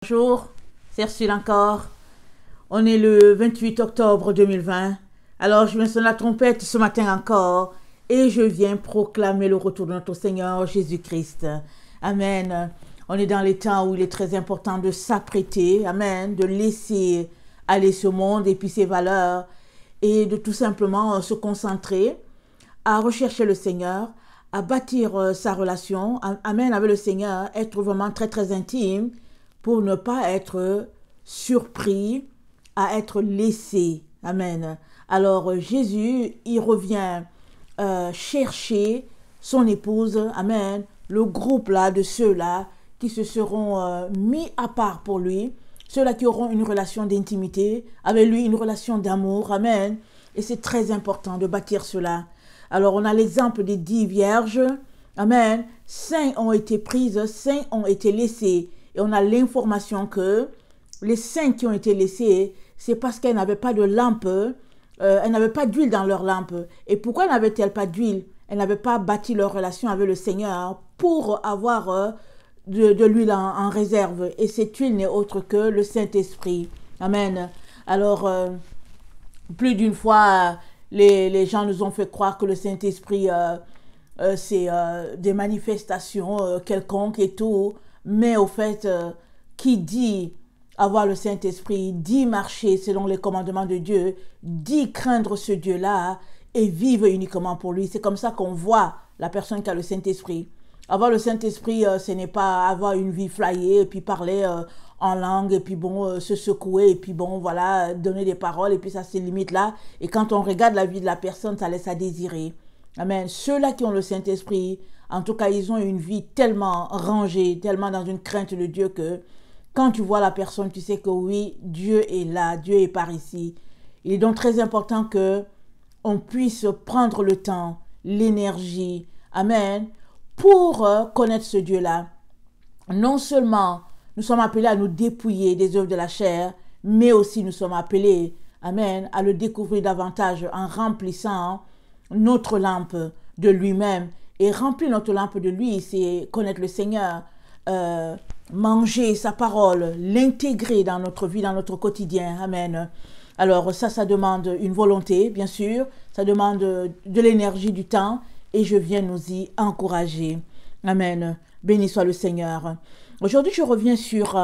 Bonjour, c'est Ursule encore. On est le 28 octobre 2020. Alors je viens sonner la trompette ce matin encore et je viens proclamer le retour de notre Seigneur Jésus-Christ. Amen. On est dans les temps où il est très important de s'apprêter, amen, de laisser aller ce monde et puis ses valeurs et de tout simplement se concentrer à rechercher le Seigneur, à bâtir sa relation, amen, avec le Seigneur, être vraiment très très intime pour ne pas être surpris, à être laissé. Amen. Alors Jésus, il revient chercher son épouse, amen, le groupe là de ceux-là qui se seront mis à part pour lui, ceux-là qui auront une relation d'intimité avec lui, une relation d'amour, amen. Et c'est très important de bâtir cela. Alors on a l'exemple des 10 vierges, amen. 5 ont été prises, 5 ont été laissées. Et on a l'information que les 5 qui ont été laissées, c'est parce qu'elles n'avaient pas de lampe, elles n'avaient pas d'huile dans leur lampe. Et pourquoi n'avaient-elles pas d'huile? Elles n'avaient pas bâti leur relation avec le Seigneur pour avoir de l'huile en réserve. Et cette huile n'est autre que le Saint-Esprit. Amen. Alors, plus d'une fois, les gens nous ont fait croire que le Saint-Esprit, c'est des manifestations quelconques et tout. Mais au fait, qui dit avoir le Saint-Esprit, dit marcher selon les commandements de Dieu, dit craindre ce Dieu-là et vivre uniquement pour lui. C'est comme ça qu'on voit la personne qui a le Saint-Esprit. Avoir le Saint-Esprit, ce n'est pas avoir une vie flyée et puis parler en langue et puis bon, se secouer et puis bon, voilà, donner des paroles et puis ça se limite là. Et quand on regarde la vie de la personne, ça laisse à désirer. Amen. Ceux-là qui ont le Saint-Esprit, en tout cas, ils ont une vie tellement rangée, tellement dans une crainte de Dieu que quand tu vois la personne, tu sais que oui, Dieu est là, Dieu est par ici. Il est donc très important que on puisse prendre le temps, l'énergie, amen, pour connaître ce Dieu-là. Non seulement nous sommes appelés à nous dépouiller des œuvres de la chair, mais aussi nous sommes appelés, amen, à le découvrir davantage en remplissant notre lampe de lui-même. Et remplir notre lampe de lui, c'est connaître le Seigneur, manger sa parole, l'intégrer dans notre vie, dans notre quotidien. Amen. Alors ça demande une volonté, bien sûr. Ça demande de l'énergie, du temps. Et je viens nous y encourager. Amen. Béni soit le Seigneur. Aujourd'hui, je reviens sur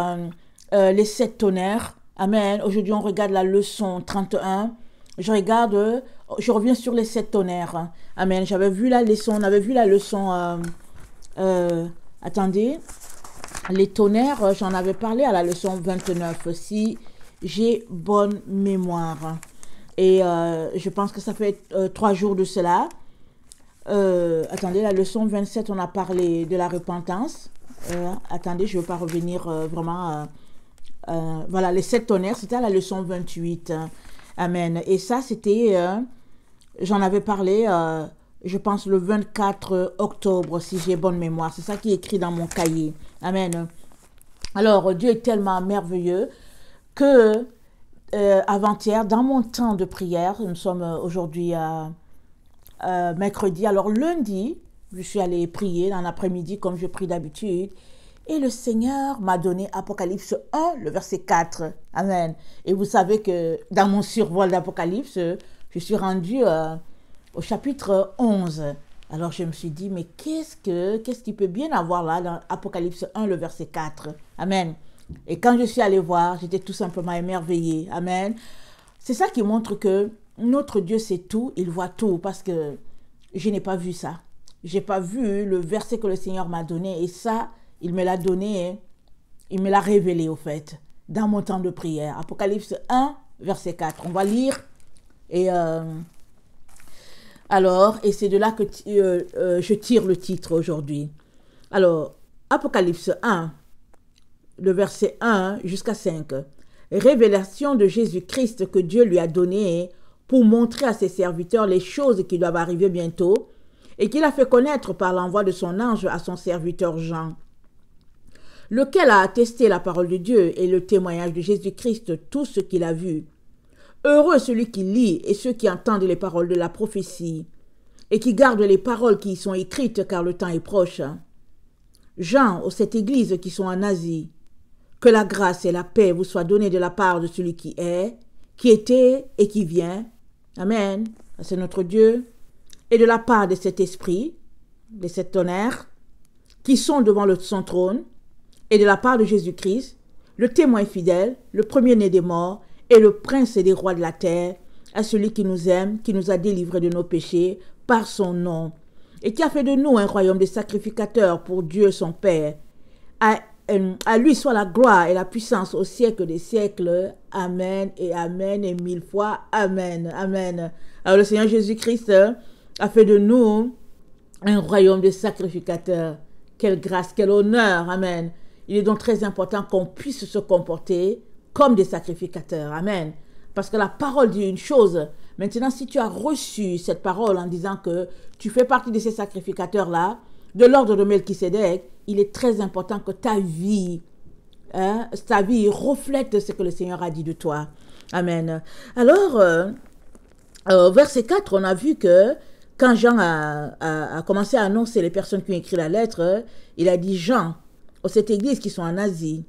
les 7 tonnerres. Amen. Aujourd'hui, on regarde la leçon 31. Je reviens sur les 7 tonnerres. Amen. J'avais vu la leçon, on avait vu la leçon, attendez, les tonnerres, j'en avais parlé à la leçon 29, si j'ai bonne mémoire. Et je pense que ça fait 3 jours de cela. Attendez, la leçon 27, on a parlé de la repentance. Attendez, je ne veux pas revenir vraiment. Voilà, les 7 tonnerres, c'était à la leçon 28. Amen. Et ça, c'était, j'en avais parlé, je pense, le 24 octobre, si j'ai bonne mémoire. C'est ça qui est écrit dans mon cahier. Amen. Alors, Dieu est tellement merveilleux que avant-hier, dans mon temps de prière, nous sommes aujourd'hui mercredi. Alors, lundi, je suis allée prier dans l'après-midi comme je prie d'habitude. Et le Seigneur m'a donné Apocalypse 1, le verset 4. Amen. Et vous savez que dans mon survol d'Apocalypse, je suis rendue au chapitre 11. Alors je me suis dit, mais qu'est-ce qu'il peut bien avoir là dans Apocalypse 1, le verset 4. Amen. Et quand je suis allée voir, j'étais tout simplement émerveillée. Amen. C'est ça qui montre que notre Dieu sait tout, il voit tout, parce que je n'ai pas vu ça. Je n'ai pas vu le verset que le Seigneur m'a donné, et ça, il me l'a donné, il me l'a révélé au fait, dans mon temps de prière. Apocalypse 1, verset 4. On va lire. Et alors, et c'est de là que je tire le titre aujourd'hui. Alors, Apocalypse 1, le verset 1 jusqu'à 5. Révélation de Jésus-Christ que Dieu lui a donnée pour montrer à ses serviteurs les choses qui doivent arriver bientôt et qu'il a fait connaître par l'envoi de son ange à son serviteur Jean, lequel a attesté la parole de Dieu et le témoignage de Jésus-Christ, tout ce qu'il a vu. Heureux celui qui lit et ceux qui entendent les paroles de la prophétie et qui gardent les paroles qui y sont écrites car le temps est proche. Jean, aux 7 églises qui sont en Asie, Que la grâce et la paix vous soient données de la part de celui qui est, qui était et qui vient. Amen. C'est notre Dieu. Et de la part de cet esprit, de cet tonnerre, qui sont devant son trône, et de la part de Jésus-Christ, le témoin fidèle, le premier-né des morts, et le prince des rois de la terre, à celui qui nous aime, qui nous a délivrés de nos péchés par son nom, et qui a fait de nous un royaume de sacrificateurs pour Dieu son Père. À lui soit la gloire et la puissance au siècle des siècles. Amen et amen et 1000 fois amen. Amen. Alors le Seigneur Jésus-Christ a fait de nous un royaume de sacrificateurs. Quelle grâce, quel honneur. Amen. Il est donc très important qu'on puisse se comporter comme des sacrificateurs. Amen. Parce que la parole dit une chose. Maintenant, si tu as reçu cette parole en disant que tu fais partie de ces sacrificateurs-là, de l'ordre de Melchisédek, il est très important que ta vie reflète ce que le Seigneur a dit de toi. Amen. Alors, verset 4, on a vu que quand Jean a commencé à annoncer les personnes qui ont écrit la lettre, il a dit « Jean, aux sept églises qui sont en Asie,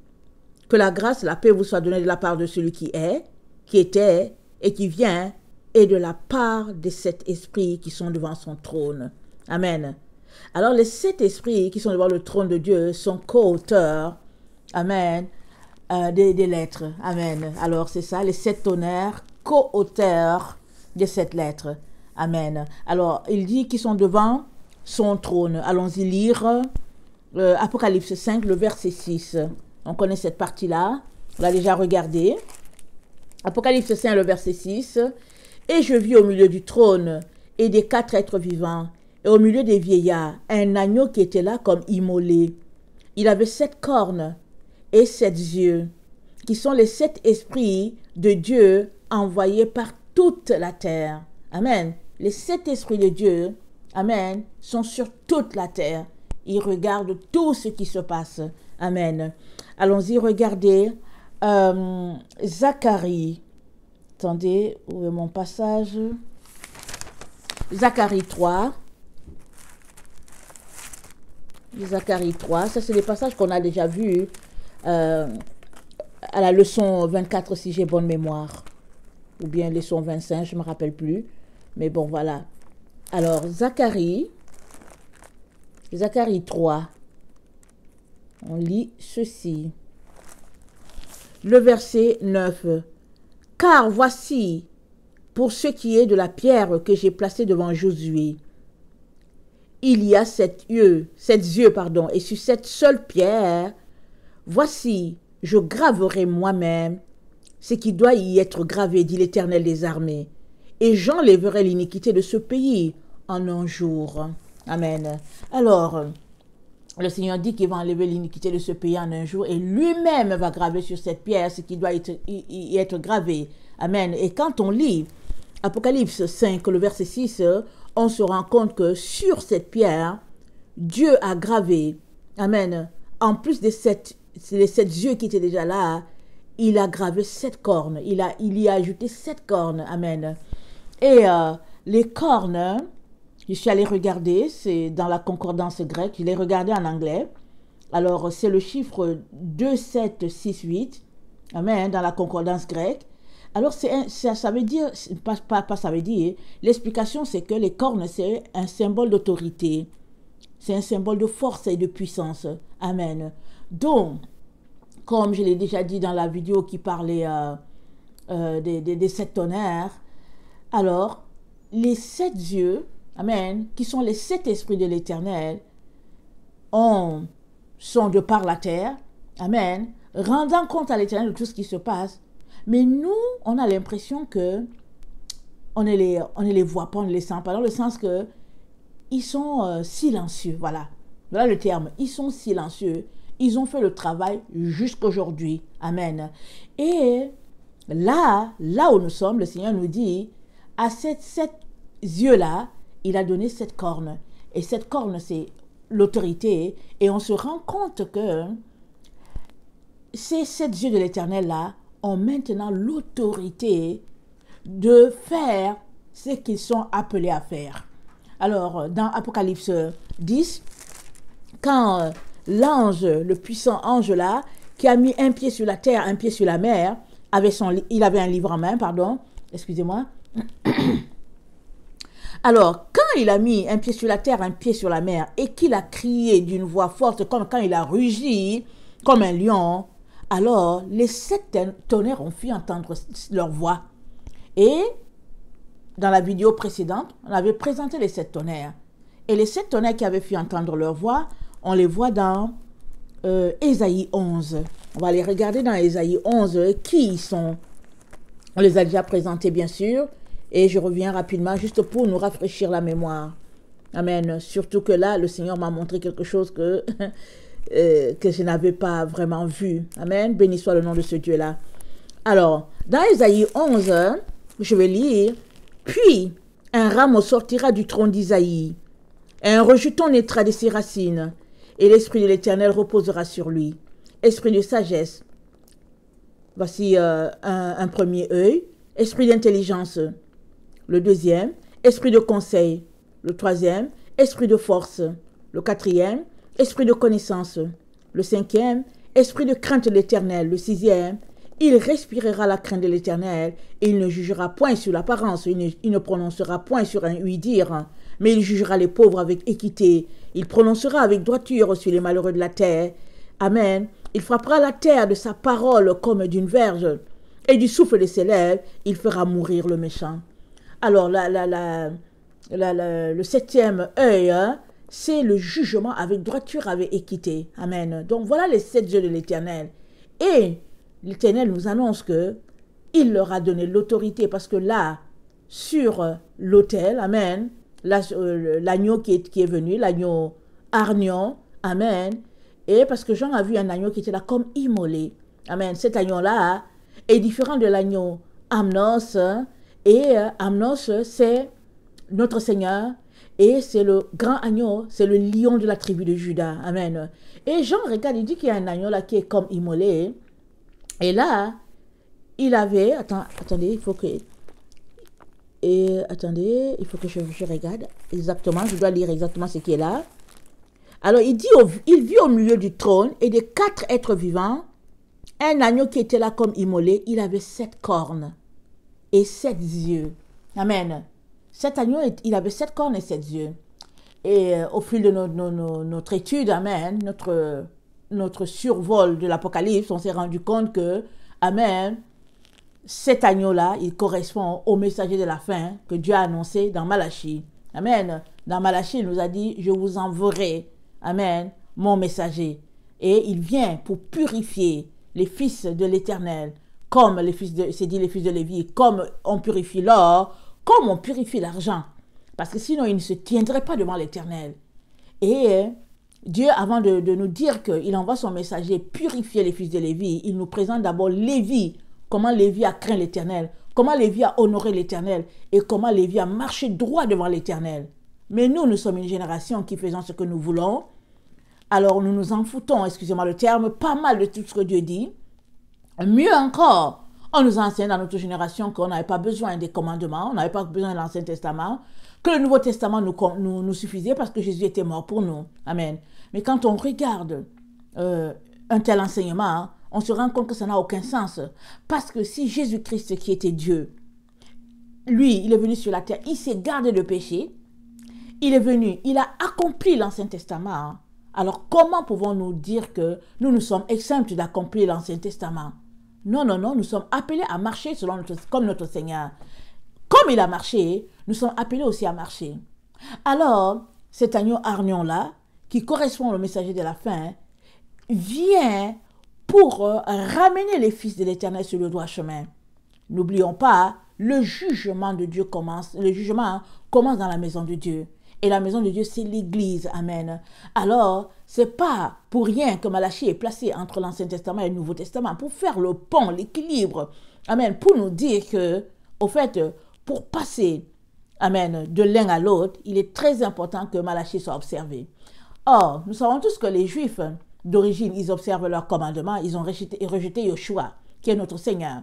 que la grâce, la paix vous soit donnée de la part de celui qui est, qui était et qui vient, et de la part des sept esprits qui sont devant son trône. » Amen. Alors, les sept esprits qui sont devant le trône de Dieu sont co-auteurs, amen, des lettres. Amen. Alors, c'est ça, les sept tonnerres, co-auteurs de cette lettre. Amen. Alors, il dit qu'ils sont devant son trône. Allons-y lire Apocalypse 5, le verset 6. On connaît cette partie-là. On l'a déjà regardé. Apocalypse 5, le verset 6. Et je vis au milieu du trône et des quatre êtres vivants, et au milieu des vieillards, un agneau qui était là comme immolé. Il avait 7 cornes et 7 yeux, qui sont les 7 esprits de Dieu envoyés par toute la terre. Amen. Les 7 esprits de Dieu, amen, sont sur toute la terre. Ils regardent tout ce qui se passe. Amen. Allons-y regarder Zacharie. Attendez, où est mon passage? Zacharie 3. Zacharie 3, ça c'est des passages qu'on a déjà vus à la leçon 24 si j'ai bonne mémoire. Ou bien leçon 25, je ne me rappelle plus. Mais bon, voilà. Alors, Zacharie 3, on lit ceci. Le verset 9. Car voici, pour ce qui est de la pierre que j'ai placée devant Josué, il y a 7 yeux, et sur cette seule pierre, voici, je graverai moi-même ce qui doit y être gravé, dit l'Éternel des armées, et j'enlèverai l'iniquité de ce pays en un jour. Amen. Alors, le Seigneur dit qu'il va enlever l'iniquité de ce pays en un jour, et lui-même va graver sur cette pierre ce qui doit y être gravé. Amen. Et quand on lit Apocalypse 5, le verset 6, on se rend compte que sur cette pierre, Dieu a gravé, amen, en plus des les 7 yeux qui étaient déjà là, il a gravé 7 cornes, il y a ajouté 7 cornes, amen. Et les cornes, je suis allée regarder, c'est dans la concordance grecque, je l'ai regardé en anglais, alors c'est le chiffre 2768, amen, dans la concordance grecque. Alors, ça veut dire, ça veut dire, l'explication c'est que les cornes, c'est un symbole d'autorité. C'est un symbole de force et de puissance. Amen. Donc, comme je l'ai déjà dit dans la vidéo qui parlait des 7 tonnerres, alors, les 7 yeux, amen, qui sont les 7 esprits de l'Éternel, sont de par la terre, amen, rendant compte à l'Éternel de tout ce qui se passe. Mais nous, on a l'impression que on ne les voit pas, on ne les sent pas, dans le sens que ils sont silencieux, voilà. Voilà le terme, ils sont silencieux. Ils ont fait le travail jusqu'aujourd'hui. Amen. Et là où nous sommes, le Seigneur nous dit, à ces 7 yeux-là, il a donné 7 cornes. Et cette corne, c'est l'autorité. Et on se rend compte que ces 7 yeux de l'Éternel-là ont maintenant l'autorité de faire ce qu'ils sont appelés à faire. Alors, dans Apocalypse 10, quand l'ange, le puissant ange là, qui a mis un pied sur la terre, un pied sur la mer, il avait un livre en main, pardon, excusez-moi. Alors, quand il a mis un pied sur la terre, un pied sur la mer, et qu'il a crié d'une voix forte, comme quand il a rugi, comme un lion, alors les 7 tonnerres ont fait entendre leur voix. Et dans la vidéo précédente, on avait présenté les 7 tonnerres. Et les 7 tonnerres qui avaient fait entendre leur voix, on les voit dans Ésaïe 11. On va les regarder dans Ésaïe 11, qui ils sont. On les a déjà présentés, bien sûr. Et je reviens rapidement, juste pour nous rafraîchir la mémoire. Amen. Surtout que là, le Seigneur m'a montré quelque chose que je n'avais pas vraiment vu. Amen. Béni soit le nom de ce Dieu-là. Alors, dans Ésaïe 11, je vais lire. Puis, un rameau sortira du tronc d'Isaïe. Un rejeton naîtra de ses racines. Et l'Esprit de l'Éternel reposera sur lui. Esprit de sagesse. Voici un premier œil. Esprit d'intelligence. Le deuxième, esprit de conseil. Le troisième, esprit de force. Le quatrième, esprit de connaissance. Le cinquième, esprit de crainte de l'Éternel. Le sixième, il respirera la crainte de l'Éternel et il ne jugera point sur l'apparence. Il ne prononcera point sur un oui-dire, mais il jugera les pauvres avec équité. Il prononcera avec droiture sur les malheureux de la terre. Amen. Il frappera la terre de sa parole comme d'une verge et du souffle de ses lèvres, il fera mourir le méchant. Alors, le 7e œil, hein, c'est le jugement avec droiture, avec équité. Amen. Donc, voilà les 7 yeux de l'Éternel. Et l'Éternel nous annonce que il leur a donné l'autorité parce que là, sur l'autel, amen, l'agneau qui est venu, l'agneau Arnion, amen, et parce que Jean a vu un agneau qui était là comme immolé. Amen. Cet agneau-là est différent de l'agneau Amnos, et Amnos, c'est notre Seigneur, et c'est le grand agneau, c'est le lion de la tribu de Juda. Amen. Et Jean regarde, il dit qu'il y a un agneau là qui est comme immolé. Et là, il avait... Attendez, il faut que je regarde exactement. Je dois lire exactement ce qui est là. Alors, il vit au milieu du trône et des 4 êtres vivants, un agneau qui était là comme immolé. Il avait 7 cornes et 7 yeux. Amen. Cet agneau, il avait 7 cornes et 7 yeux. Et au fil de notre étude, amen, notre survol de l'Apocalypse, on s'est rendu compte que, amen, cet agneau-là, il correspond au messager de la fin que Dieu a annoncé dans Malachie. Amen. Dans Malachie, il nous a dit, je vous enverrai, amen, mon messager. Et il vient pour purifier les fils de l'Éternel, comme les fils de Lévi, comme on purifie l'or, comme on purifie l'argent. Parce que sinon, il ne se tiendrait pas devant l'Éternel. Et Dieu, avant de nous dire qu'il envoie son messager purifier les fils de Lévi, il nous présente d'abord Lévi, comment Lévi a craint l'Éternel, comment Lévi a honoré l'Éternel et comment Lévi a marché droit devant l'Éternel. Mais nous sommes une génération qui faisons ce que nous voulons. Alors nous nous en foutons, excusez-moi le terme, pas mal de tout ce que Dieu dit. Mieux encore, on nous enseigne dans notre génération qu'on n'avait pas besoin des commandements, on n'avait pas besoin de l'Ancien Testament, que le Nouveau Testament nous suffisait parce que Jésus était mort pour nous. Amen. Mais quand on regarde un tel enseignement, on se rend compte que ça n'a aucun sens. Parce que si Jésus-Christ qui était Dieu, lui, il est venu sur la terre, il s'est gardé de péché, il est venu, il a accompli l'Ancien Testament. Alors comment pouvons-nous dire que nous sommes exempts d'accomplir l'Ancien Testament? Non, nous sommes appelés à marcher comme notre Seigneur. Comme il a marché, nous sommes appelés aussi à marcher. Alors, cet agneau Arnion-là, qui correspond au messager de la fin, vient pour ramener les fils de l'Éternel sur le droit chemin. N'oublions pas, le jugement de Dieu commence. Le jugement commence dans la maison de Dieu. Et la maison de Dieu, c'est l'Église. Amen. Alors, c'est pas pour rien que Malachie est placé entre l'Ancien Testament et le Nouveau Testament, pour faire le pont, l'équilibre. Amen. Pour nous dire que, au fait, pour passer, amen, de l'un à l'autre, il est très important que Malachie soit observé. Or, nous savons tous que les Juifs, d'origine, ils observent leurs commandements, ils ont rejeté Yeshua, qui est notre Seigneur.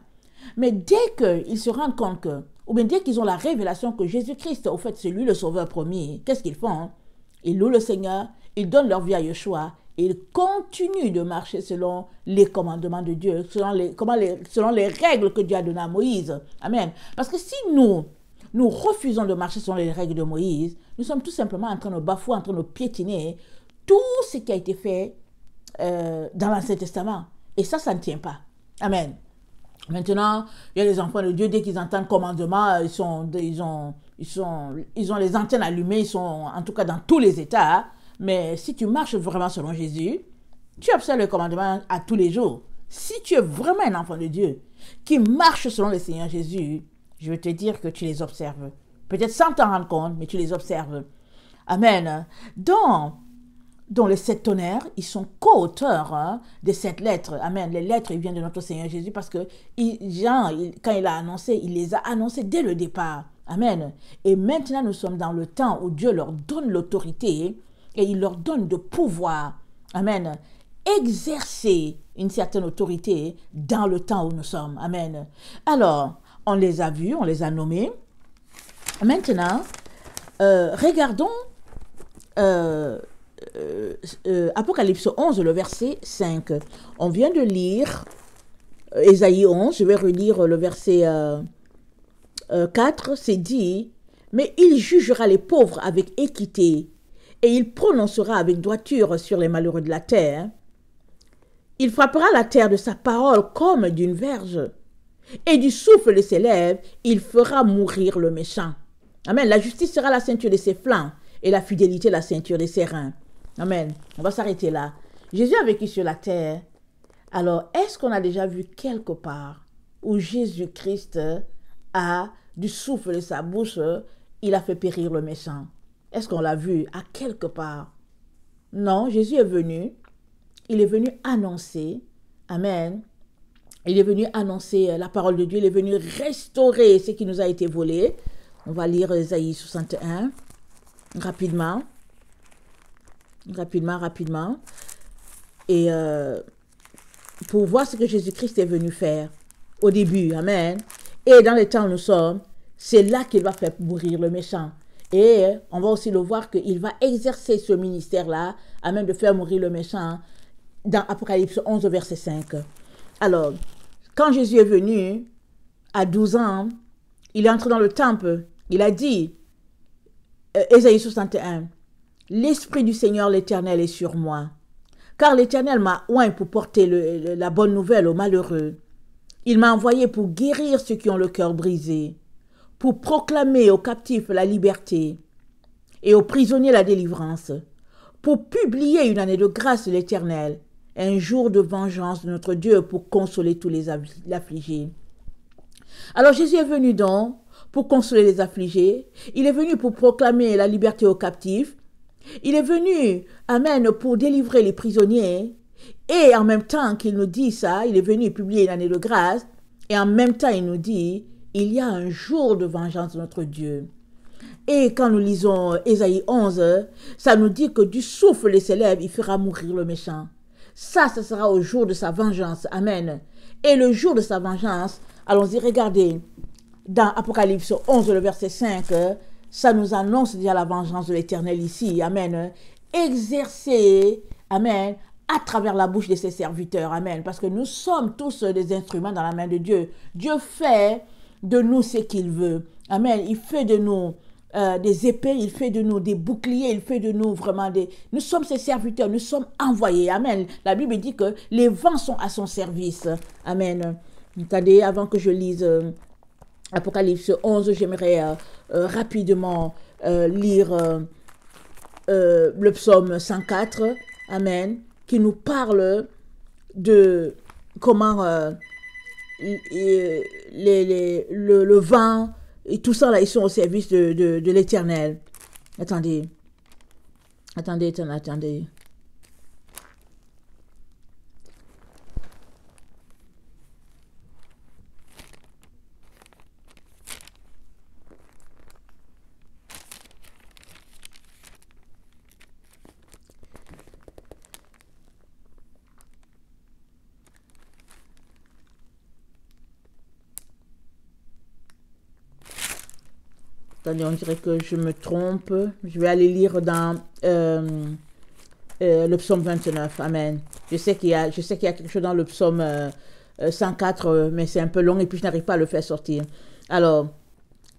Mais dès qu'ils se rendent compte que, ou bien dès qu'ils ont la révélation que Jésus-Christ, au fait, c'est lui le sauveur promis, qu'est-ce qu'ils font? Ils louent le Seigneur, ils donnent leur vie à Yeshua il continue de marcher selon les commandements de Dieu, selon les règles que Dieu a données à Moïse. Amen. Parce que si nous refusons de marcher selon les règles de Moïse, nous sommes tout simplement en train de bafouer, en train de piétiner tout ce qui a été fait dans l'Ancien Testament. Et ça ne tient pas. Amen. Maintenant, il y a les enfants de Dieu, dès qu'ils entendent commandement, ils ont les antennes allumées, ils sont en tout cas dans tous les états. Mais si tu marches vraiment selon Jésus, tu observes le commandement à tous les jours. Si tu es vraiment un enfant de Dieu qui marche selon le Seigneur Jésus, je veux te dire que tu les observes. Peut-être sans t'en rendre compte, mais tu les observes. Amen. Dont les 7 tonnerres, ils sont co-auteurs des 7 lettres. Amen. Les lettres, ils viennent de notre Seigneur Jésus parce que Jean, quand il a annoncé, il les a annoncés dès le départ. Amen. Et maintenant, nous sommes dans le temps où Dieu leur donne l'autorité et il leur donne de pouvoir. Amen. Exercer une certaine autorité dans le temps où nous sommes. Amen. Alors, on les a vus, on les a nommés. Maintenant, regardons Apocalypse 11, le verset 5. On vient de lire Ésaïe 11, je vais relire le verset 4, c'est dit, « Mais il jugera les pauvres avec équité, et il prononcera avec droiture sur les malheureux de la terre. Il frappera la terre de sa parole comme d'une verge, et du souffle de ses lèvres, il fera mourir le méchant. » Amen. La justice sera la ceinture de ses flancs, et la fidélité la ceinture de ses reins. Amen. On va s'arrêter là. Jésus a vécu sur la terre. Alors, est-ce qu'on a déjà vu quelque part où Jésus-Christ a du souffle de sa bouche, il a fait périr le méchant? Est-ce qu'on l'a vu à quelque part? Non, Jésus est venu. Il est venu annoncer. Amen. Il est venu annoncer la parole de Dieu. Il est venu restaurer ce qui nous a été volé. On va lire Ésaïe 61 rapidement. Rapidement. Et pour voir ce que Jésus-Christ est venu faire au début. Amen. Et dans les temps où nous sommes, c'est là qu'il va faire mourir le méchant. Et on va aussi le voir qu'il va exercer ce ministère-là, à même de faire mourir le méchant, dans Apocalypse 11, verset 5. Alors, quand Jésus est venu, à 12 ans, il est entré dans le temple. Il a dit, Ésaïe 61, « L'Esprit du Seigneur l'Éternel est sur moi, car l'Éternel m'a oint pour porter la bonne nouvelle aux malheureux. Il m'a envoyé pour guérir ceux qui ont le cœur brisé, pour proclamer aux captifs la liberté et aux prisonniers la délivrance, pour publier une année de grâce de l'Éternel, un jour de vengeance de notre Dieu pour consoler tous les affligés. » Alors Jésus est venu donc pour consoler les affligés, il est venu pour proclamer la liberté aux captifs, il est venu, amen, pour délivrer les prisonniers, et en même temps qu'il nous dit ça, il est venu publier une année de grâce, et en même temps il nous dit, il y a un jour de vengeance de notre Dieu. Et quand nous lisons Ésaïe 11, ça nous dit que du souffle de ses lèvres, il fera mourir le méchant. Ça sera au jour de sa vengeance. Amen. Et le jour de sa vengeance, allons-y, regardez, dans Apocalypse 11, le verset 5, ça nous annonce déjà la vengeance de l'Éternel ici. Amen. Exercer, amen, à travers la bouche de ses serviteurs. Amen. Parce que nous sommes tous des instruments dans la main de Dieu. Dieu fait de nous ce qu'il veut. Amen. Il fait de nous des épées, il fait de nous des boucliers, il fait de nous vraiment des... Nous sommes ses serviteurs, nous sommes envoyés. Amen. La Bible dit que les vents sont à son service. Amen. Attendez, avant que je lise Apocalypse 11, j'aimerais rapidement lire le psaume 104. Amen. Qui nous parle de comment le vent et tout ça là, ils sont au service de l'Éternel. Attendez. Attendez, on dirait que je me trompe. Je vais aller lire dans le psaume 29. Amen. Je sais qu'il y a quelque chose dans le psaume 104, mais c'est un peu long et puis je n'arrive pas à le faire sortir. Alors,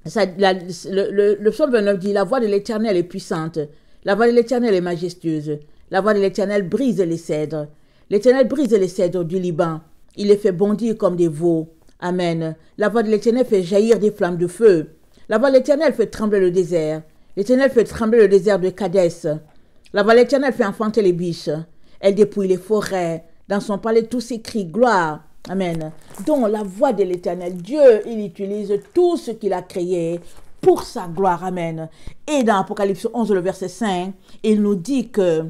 le psaume 29 dit, la voix de l'Éternel est puissante, la voix de l'Éternel est majestueuse, la voix de l'Éternel brise les cèdres. L'Éternel brise les cèdres du Liban, il les fait bondir comme des veaux. Amen. La voix de l'Éternel fait jaillir des flammes de feu. La voix de l'Éternel fait trembler le désert. L'Éternel fait trembler le désert de Kadès. La voix de l'Éternel fait enfanter les biches. Elle dépouille les forêts. Dans son palais, tous s'écrient gloire. Amen. Donc, la voix de l'Éternel, Dieu, il utilise tout ce qu'il a créé pour sa gloire. Amen. Et dans Apocalypse 11, le verset 5, il nous dit que,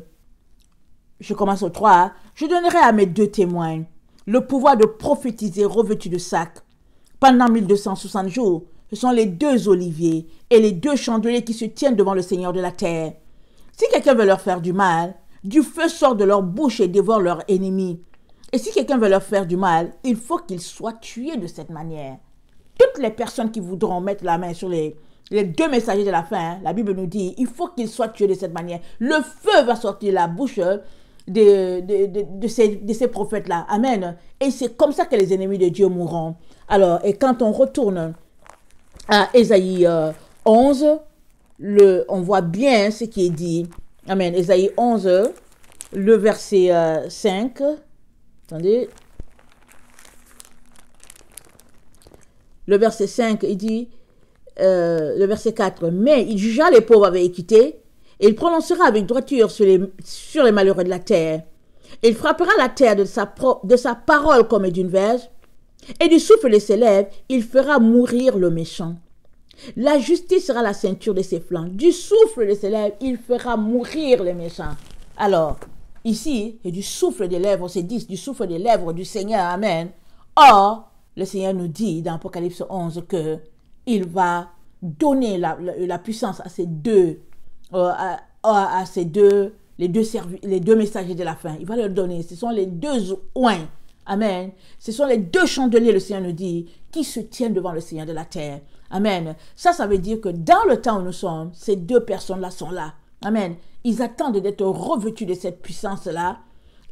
je commence au 3, je donnerai à mes deux témoins le pouvoir de prophétiser revêtus de sac pendant 1260 jours. Ce sont les deux oliviers et les deux chandeliers qui se tiennent devant le Seigneur de la terre. Si quelqu'un veut leur faire du mal, du feu sort de leur bouche et dévore leurs ennemis. Et si quelqu'un veut leur faire du mal, il faut qu'ils soient tués de cette manière. Toutes les personnes qui voudront mettre la main sur les deux messagers de la fin, la Bible nous dit, il faut qu'ils soient tués de cette manière. Le feu va sortir de la bouche de ces prophètes-là. Amen. Et c'est comme ça que les ennemis de Dieu mourront. Alors, et quand on retourne à Ésaïe 11, on voit bien ce qui est dit. Amen. Ésaïe 11, le verset 5. Attendez. Le verset 5, il dit, le verset 4, mais il jugera les pauvres avec équité, et il prononcera avec droiture sur les malheureux de la terre. Il frappera la terre de sa parole comme d'une verge, et du souffle de ses lèvres, il fera mourir le méchant. La justice sera la ceinture de ses flancs. Du souffle de ses lèvres, il fera mourir les méchants. Alors, ici, il y a du souffle des lèvres, c'est dit, du souffle des lèvres du Seigneur. Amen. Or, le Seigneur nous dit dans Apocalypse 11 que il va donner la puissance à ces deux, les deux messagers de la fin. Il va leur donner. Ce sont les deux oins. Amen. Ce sont les deux chandeliers, le Seigneur nous dit, qui se tiennent devant le Seigneur de la terre. Amen. Ça veut dire que dans le temps où nous sommes, ces deux personnes-là sont là. Amen. Ils attendent d'être revêtus de cette puissance-là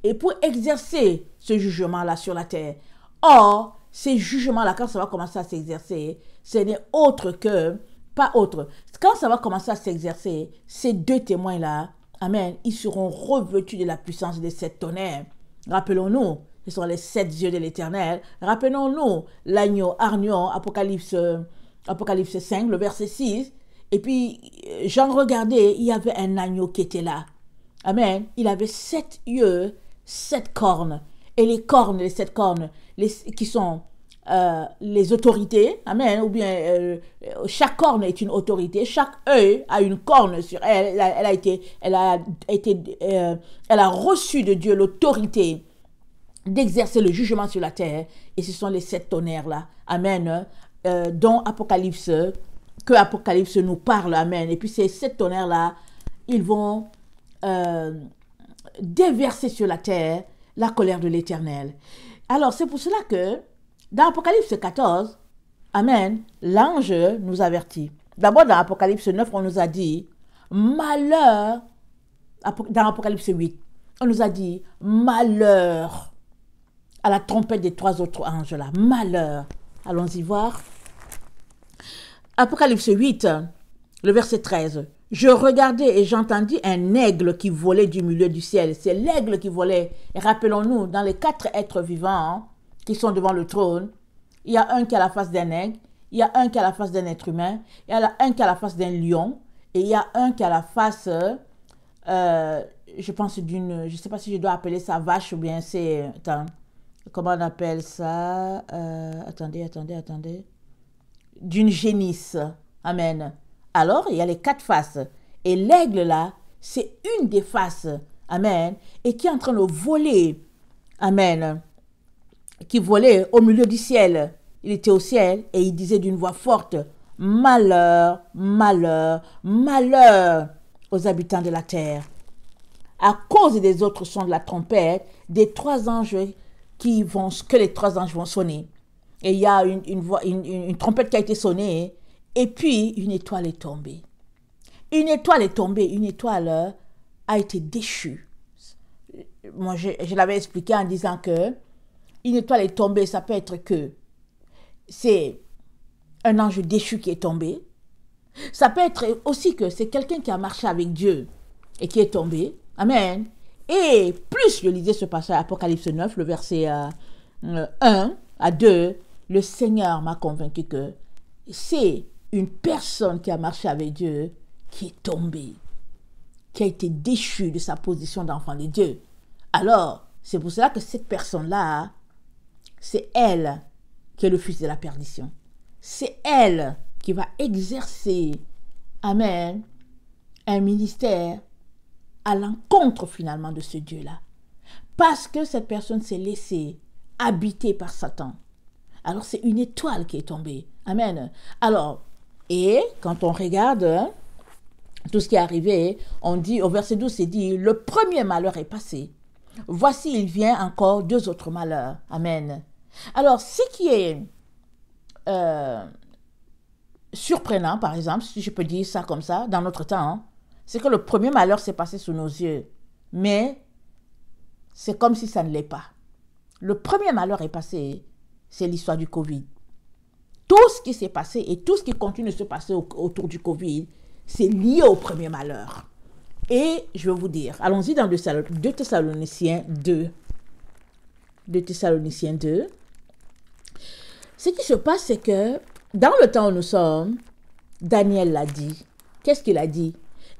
et pour exercer ce jugement-là sur la terre. Or, ces jugements-là, quand ça va commencer à s'exercer, ce n'est autre que, pas autre. Quand ça va commencer à s'exercer, ces deux témoins-là, amen, ils seront revêtus de la puissance des sept tonnerres. Rappelons-nous, ce sont les sept yeux de l'Éternel. Rappelons-nous l'agneau hargnon, Apocalypse 5, le verset 6. Et puis, j'en regardais, il y avait un agneau qui était là. Amen. Il avait 7 yeux, 7 cornes. Et les cornes, les 7 cornes, qui sont les autorités. Amen. Ou bien, chaque corne est une autorité. Chaque œil a une corne sur elle. Elle a reçu de Dieu l'autorité d'exercer le jugement sur la terre. Et ce sont les 7 tonnerres-là. Amen. Dont Apocalypse nous parle, amen. Et puis ces 7 tonnerres-là, ils vont déverser sur la terre la colère de l'Éternel. Alors, c'est pour cela que, dans Apocalypse 14, amen, l'ange nous avertit. D'abord, dans Apocalypse 9, on nous a dit, malheur, dans Apocalypse 8, on nous a dit, malheur, à la trompette des 3 autres anges-là, malheur. Allons-y voir. Apocalypse 8, le verset 13. Je regardais et j'entendis un aigle qui volait du milieu du ciel. C'est l'aigle qui volait. Et rappelons-nous, dans les 4 êtres vivants qui sont devant le trône, il y a un qui a la face d'un aigle, il y a un qui a la face d'un être humain, il y a un qui a la face d'un lion, et il y a un qui a la face, je pense, je ne sais pas si je dois appeler ça vache ou bien c'est, attends, comment on appelle ça, attendez, d'une génisse. Amen. Alors, il y a les 4 faces. Et l'aigle, là, c'est une des faces. Amen. Et qui est en train de voler. Amen. Qui volait au milieu du ciel. Il était au ciel et il disait d'une voix forte, malheur, malheur, malheur aux habitants de la terre. À cause des autres sons de la trompette, des 3 anges que les 3 anges vont sonner. Et il y a une trompette qui a été sonnée, et puis une étoile est tombée. Une étoile a été déchue. moi je l'avais expliqué en disant que une étoile est tombée, ça peut être que c'est un ange déchu qui est tombé. Ça peut être aussi que c'est quelqu'un qui a marché avec Dieu et qui est tombé. Amen. Et plus je lisais ce passage Apocalypse 9, le verset 1 à 2, le Seigneur m'a convaincu que c'est une personne qui a marché avec Dieu qui est tombée, qui a été déchue de sa position d'enfant de Dieu. Alors, c'est pour cela que cette personne-là, c'est elle qui est le fils de la perdition. C'est elle qui va exercer, amen, un ministère à l'encontre finalement de ce Dieu-là. Parce que cette personne s'est laissée habiter par Satan. Alors c'est une étoile qui est tombée. Amen. Alors, et quand on regarde tout ce qui est arrivé, on dit, au verset 12, c'est dit, le premier malheur est passé. Voici, il vient encore 2 autres malheurs. Amen. Alors, ce qui est surprenant, par exemple, si je peux dire ça comme ça, dans notre temps, c'est que le premier malheur s'est passé sous nos yeux. Mais c'est comme si ça ne l'est pas. Le premier malheur est passé, c'est l'histoire du Covid. Tout ce qui s'est passé et tout ce qui continue de se passer autour du Covid, c'est lié au premier malheur. Et je vais vous dire, allons-y dans 2 Thessaloniciens 2. 2 Thessaloniciens 2. Ce qui se passe, c'est que dans le temps où nous sommes, Daniel l'a dit. Qu'est-ce qu'il a dit?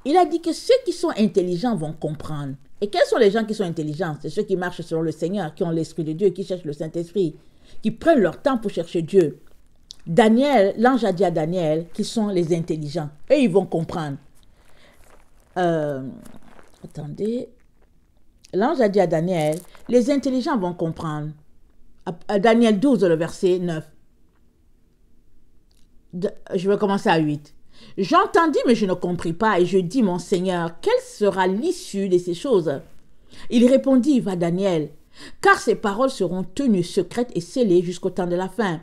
Il a dit que ceux qui sont intelligents vont comprendre. Et quels sont les gens qui sont intelligents? C'est ceux qui marchent selon le Seigneur, qui ont l'Esprit de Dieu, qui cherchent le Saint-Esprit, qui prennent leur temps pour chercher Dieu. Daniel, l'ange a dit à Daniel, qui sont les intelligents. Et ils vont comprendre. Attendez. L'ange a dit à Daniel, les intelligents vont comprendre. À Daniel 12, le verset 9. Je vais commencer à 8. J'entendis, mais je ne compris pas, et je dis, mon Seigneur, quelle sera l'issue de ces choses? Il répondit, va Daniel, car ces paroles seront tenues secrètes et scellées jusqu'au temps de la fin.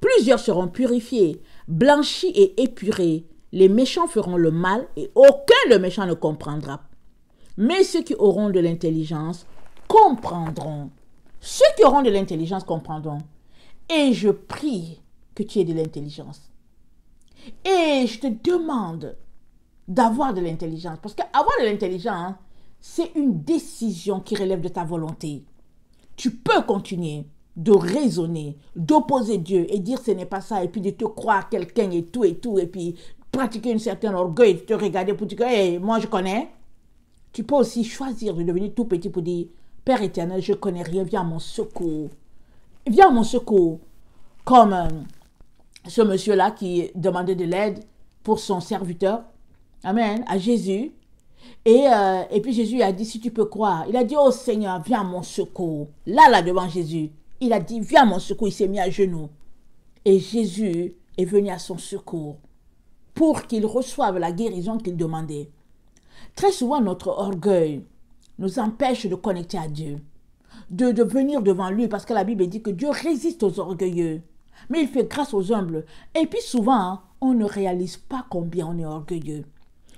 Plusieurs seront purifiés, blanchis et épurés. Les méchants feront le mal, et aucun de méchant ne comprendra. Mais ceux qui auront de l'intelligence comprendront. Ceux qui auront de l'intelligence comprendront. Et je prie que tu aies de l'intelligence. Et je te demande d'avoir de l'intelligence. Parce qu'avoir de l'intelligence, c'est une décision qui relève de ta volonté. Tu peux continuer de raisonner, d'opposer Dieu et dire ce n'est pas ça, et puis de te croire quelqu'un et tout, et puis pratiquer une certaine orgueil, de te regarder pour dire que hey, moi je connais. Tu peux aussi choisir de devenir tout petit pour dire Père éternel, je connais rien, viens à mon secours. Viens à mon secours. Comme ce monsieur-là qui demandait de l'aide pour son serviteur. Amen. À Jésus. Et puis Jésus a dit, si tu peux croire. Il a dit, oh Seigneur, viens à mon secours. Là, devant Jésus. Il a dit, viens à mon secours. Il s'est mis à genoux. Et Jésus est venu à son secours pour qu'il reçoive la guérison qu'il demandait. Très souvent, notre orgueil nous empêche de connecter à Dieu, de venir devant lui, parce que la Bible dit que Dieu résiste aux orgueilleux, mais il fait grâce aux humbles. Et puis souvent, on ne réalise pas combien on est orgueilleux.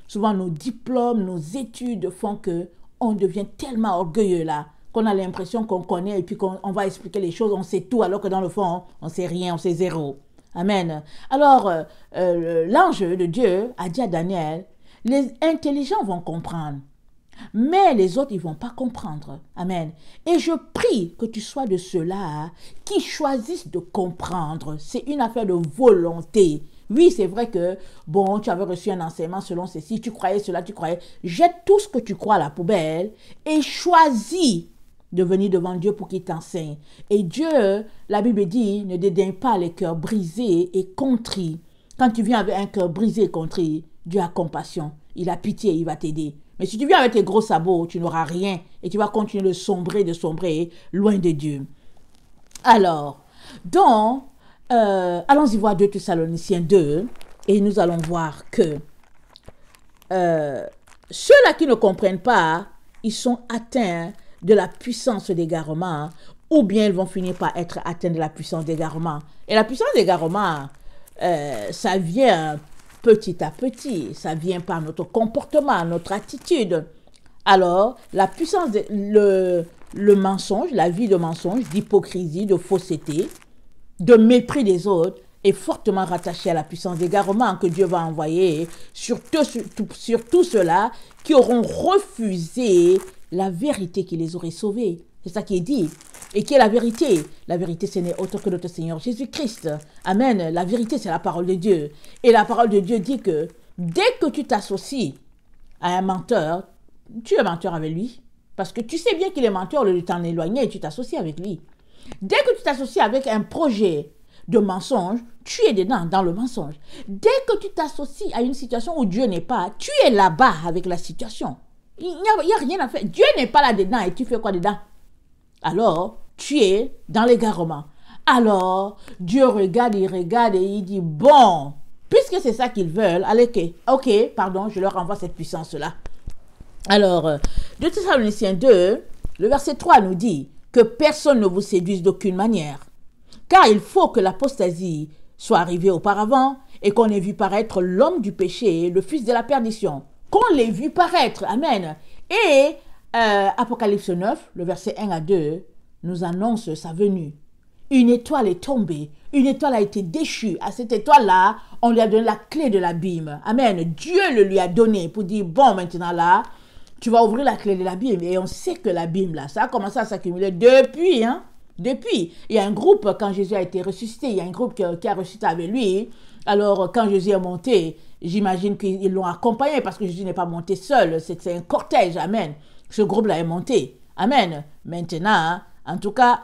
Souvent, nos diplômes, nos études font qu'on devient tellement orgueilleux là, qu'on a l'impression qu'on connaît et puis qu'on va expliquer les choses, on sait tout, alors que dans le fond, on ne sait rien, on sait zéro. Amen. Alors, l'ange de Dieu a dit à Daniel, les intelligents vont comprendre, mais les autres, ils ne vont pas comprendre. Amen. Et je prie que tu sois de ceux-là qui choisissent de comprendre. C'est une affaire de volonté. Oui, c'est vrai que, bon, tu avais reçu un enseignement selon ceci, tu croyais cela, tu croyais. Jette tout ce que tu crois à la poubelle et choisis de venir devant Dieu pour qu'il t'enseigne. Et Dieu, la Bible dit, ne dédaigne pas les cœurs brisés et contrits. Quand tu viens avec un cœur brisé et contrit, Dieu a compassion. Il a pitié, il va t'aider. Mais si tu viens avec tes gros sabots, tu n'auras rien et tu vas continuer de sombrer loin de Dieu. Alors, donc, allons-y voir 2 Thessaloniciens 2 et nous allons voir que ceux-là qui ne comprennent pas, ils sont atteints de la puissance d'égarement ou bien ils vont finir par être atteints de la puissance d'égarement. Et la puissance d'égarement, ça vient petit à petit, ça vient par notre comportement, notre attitude. Alors, la puissance, le mensonge, la vie de mensonge, d'hypocrisie, de fausseté, de mépris des autres, est fortement rattachée à la puissance d'égarement que Dieu va envoyer sur tous ceux-là qui auront refusé la vérité qui les aurait sauvés. C'est ça qui est dit. Et qui est la vérité? La vérité, ce n'est autre que notre Seigneur Jésus-Christ. Amen. La vérité, c'est la parole de Dieu. Et la parole de Dieu dit que dès que tu t'associes à un menteur, tu es menteur avec lui. Parce que tu sais bien qu'il est menteur, au lieu de t'en éloigner, et tu t'associes avec lui. Dès que tu t'associes avec un projet de mensonge, tu es dedans, dans le mensonge. Dès que tu t'associes à une situation où Dieu n'est pas, tu es là-bas avec la situation. Il n'y a rien à faire. Dieu n'est pas là-dedans et tu fais quoi dedans? Alors, tu es dans l'égarement. Alors, Dieu regarde et il dit, bon, puisque c'est ça qu'ils veulent, allez, ok, pardon, je leur envoie cette puissance-là. Alors, 2 Thessaloniciens 2, le verset 3 nous dit que personne ne vous séduise d'aucune manière. Car il faut que l'apostasie soit arrivée auparavant et qu'on ait vu paraître l'homme du péché, le fils de la perdition. Qu'on l'ait vu paraître. Amen. Et Apocalypse 9, le verset 1 à 2, nous annonce sa venue. Une étoile est tombée. Une étoile a été déchue. À cette étoile-là, on lui a donné la clé de l'abîme. Amen. Dieu le lui a donné pour dire, bon, maintenant là, tu vas ouvrir la clé de l'abîme. Et on sait que l'abîme, là, ça a commencé à s'accumuler depuis, Depuis, il y a un groupe, quand Jésus a été ressuscité, il y a un groupe qui a ressuscité avec lui. Alors, quand Jésus est monté, j'imagine qu'ils l'ont accompagné parce que Jésus n'est pas monté seul. C'est un cortège, amen. Ce groupe-là est monté, amen. Maintenant, en tout cas,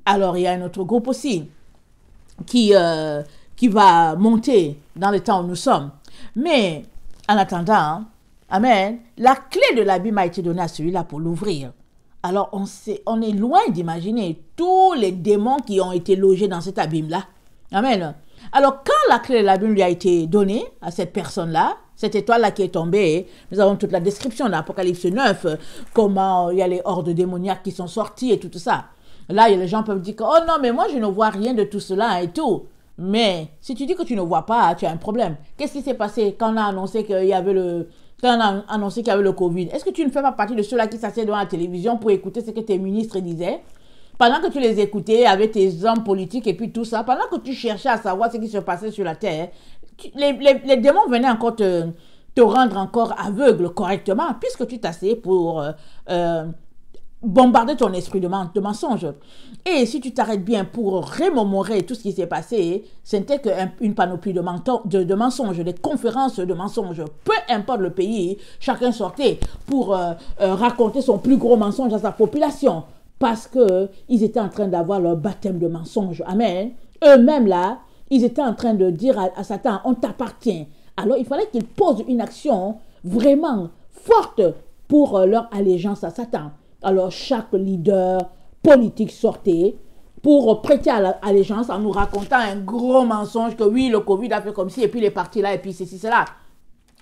alors il y a un autre groupe aussi qui va monter dans le temps où nous sommes. Mais, en attendant, amen, la clé de l'abîme a été donnée à celui-là pour l'ouvrir. Alors, on est loin d'imaginer tous les démons qui ont été logés dans cet abîme-là. Amen. Alors, quand la clé de l'abîme lui a été donnée à cette personne-là, cette étoile-là qui est tombée, nous avons toute la description de l'Apocalypse 9, comment il y a les hordes démoniaques qui sont sorties et tout ça. Là, les gens peuvent dire que, oh non, mais moi, je ne vois rien de tout cela et tout. Mais si tu dis que tu ne vois pas, tu as un problème. Qu'est-ce qui s'est passé quand on a annoncé qu'il y avait le Covid? Est-ce que tu ne fais pas partie de ceux-là qui s'assiedent devant la télévision pour écouter ce que tes ministres disaient? Pendant que tu les écoutais avec tes hommes politiques et puis tout ça, pendant que tu cherchais à savoir ce qui se passait sur la terre, les démons venaient encore te rendre encore aveugle correctement, puisque tu t'asseyais pour bombarder ton esprit de mensonge. Et si tu t'arrêtes bien pour remémorer tout ce qui s'est passé, c'était qu'une panoplie de mensonges, des conférences de mensonges. Peu importe le pays, chacun sortait pour raconter son plus gros mensonge à sa population. Parce qu'ils étaient en train d'avoir leur baptême de mensonge. Amen. Eux-mêmes là, ils étaient en train de dire à Satan, on t'appartient. Alors il fallait qu'ils posent une action vraiment forte pour leur allégeance à Satan. Alors chaque leader politique sortait pour prêter allégeance en nous racontant un gros mensonge que oui, le Covid a fait comme ci, et puis il est parti là, et puis ceci, cela.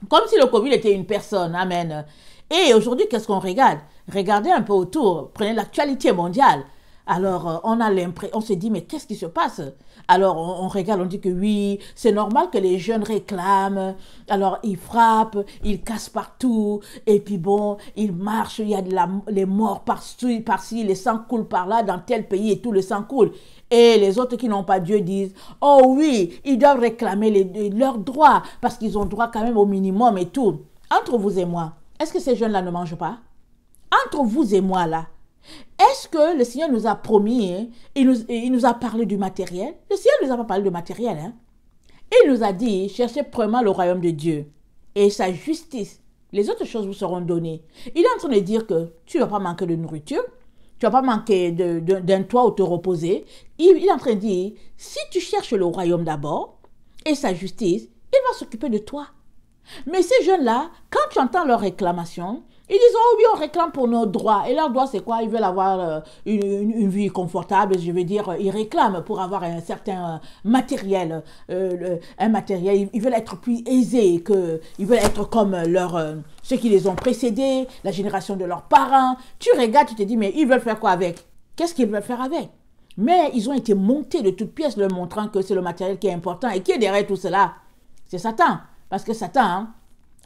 Comme si le Covid était une personne. Amen. Et aujourd'hui, qu'est-ce qu'on regarde? Regardez un peu autour, prenez l'actualité mondiale. Alors, on se dit, mais qu'est-ce qui se passe? Alors, on regarde, on dit que oui, c'est normal que les jeunes réclament. Alors, ils frappent, ils cassent partout. Et puis bon, ils marchent, il y a les morts par-ci, les sangs coulent par-là, dans tel pays et tout, le sang coule. Et les autres qui n'ont pas Dieu disent, oh oui, ils doivent réclamer leurs droits, parce qu'ils ont droit quand même au minimum et tout. Entre vous et moi, est-ce que ces jeunes-là ne mangent pas? Entre vous et moi, là, est-ce que le Seigneur nous a promis, il nous a parlé du matériel? Le Seigneur ne nous a pas parlé du matériel. Il nous a dit, cherchez premièrement le royaume de Dieu et sa justice. Les autres choses vous seront données. Il est en train de dire que tu ne vas pas manquer de nourriture, tu ne vas pas manquer d'un toit où te reposer. Il est en train de dire, si tu cherches le royaume d'abord et sa justice, il va s'occuper de toi. Mais ces jeunes-là, quand tu entends leurs réclamations, ils disent, oh oui, on réclame pour nos droits. Et leurs droits, c'est quoi? Ils veulent avoir une vie confortable, je veux dire, ils réclament pour avoir un certain matériel, un matériel. Ils veulent être plus aisés, ils veulent être comme ceux qui les ont précédés, la génération de leurs parents. Tu regardes, tu te dis, mais ils veulent faire quoi avec? Qu'est-ce qu'ils veulent faire avec? Mais ils ont été montés de toutes pièces, leur montrant que c'est le matériel qui est important. Et qui est derrière tout cela? C'est Satan. Parce que Satan,